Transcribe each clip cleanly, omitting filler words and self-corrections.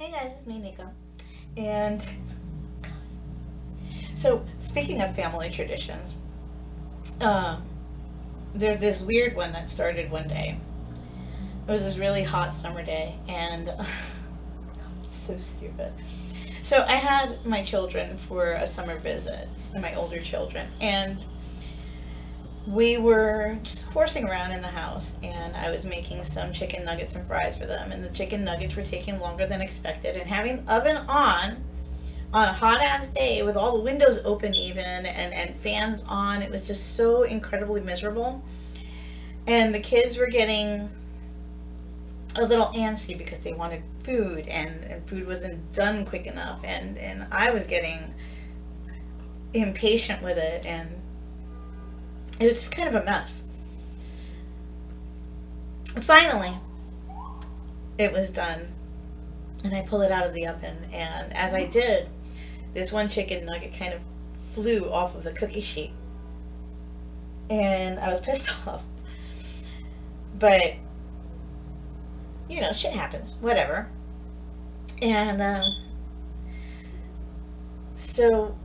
Hey guys, it's me, Nico. And so, speaking of family traditions, um, there's this weird one that started one day. It was this really hot summer day, and it's so stupid. So, I had my children for a summer visit, my older children, and we were just horsing around in the house, and I was making some chicken nuggets and fries for them, and the chicken nuggets were taking longer than expected, and having the oven on a hot ass day with all the windows open even and fans on, it was just so incredibly miserable. And the kids were getting a little antsy because they wanted food, and food wasn't done quick enough, and I was getting impatient with it, and it was just kind of a mess. Finally, it was done, and I pulled it out of the oven, and as I did, this one chicken nugget kind of flew off of the cookie sheet, and I was pissed off. But shit happens, whatever. And so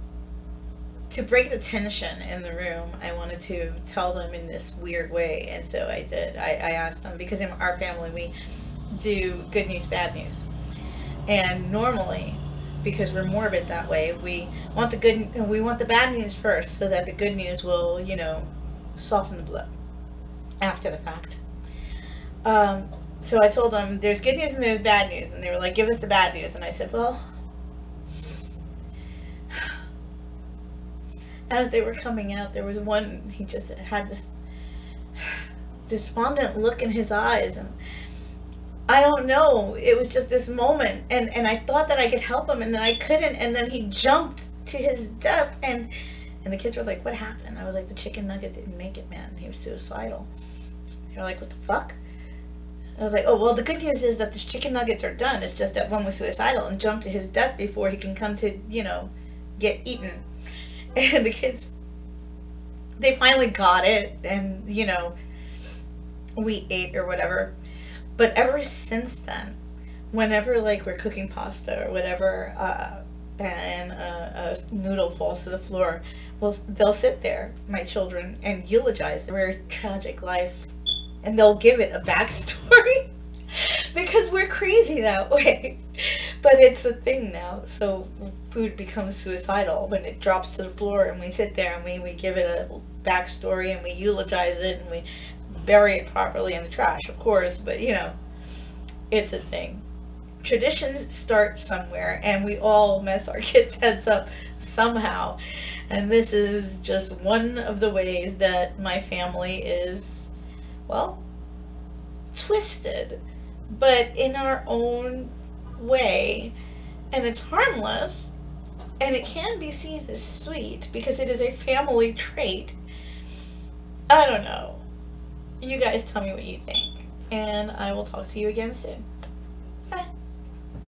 to break the tension in the room, I wanted to tell them in this weird way, and so I did. I asked them, because in our family we do good news, bad news, and normally, because we're morbid that way, we want the bad news first, so that the good news will, soften the blow after the fact. So I told them there's good news and there's bad news, and they were like, "Give us the bad news." And I said, "Well," as they were coming out, there was one, he just had this despondent look in his eyes, and I don't know, it was just this moment, and I thought that I could help him, and then I couldn't, and then he jumped to his death, and the kids were like, "What happened?" I was like, "The chicken nugget didn't make it, man. He was suicidal." They were like, "What the fuck?" I was like, "Oh, well, the good news is that the chicken nuggets are done. It's just that one was suicidal and jumped to his death before he can come to, get eaten." And the kids, they finally got it, and, we ate or whatever. But ever since then, whenever, like, we're cooking pasta or whatever, and a noodle falls to the floor, well, they'll sit there, my children, and eulogize their tragic life, and they'll give it a backstory because we're crazy that way. But it's a thing now. So food becomes suicidal when it drops to the floor, and we sit there and we give it a backstory, and we eulogize it, and we bury it properly in the trash, of course. But it's a thing. Traditions start somewhere, and we all mess our kids' heads up somehow. And this is just one of the ways that my family is, well, twisted, but in our own way. And it's harmless, and it can be seen as sweet because it is a family trait. I don't know. You guys tell me what you think, and I will talk to you again soon. Bye.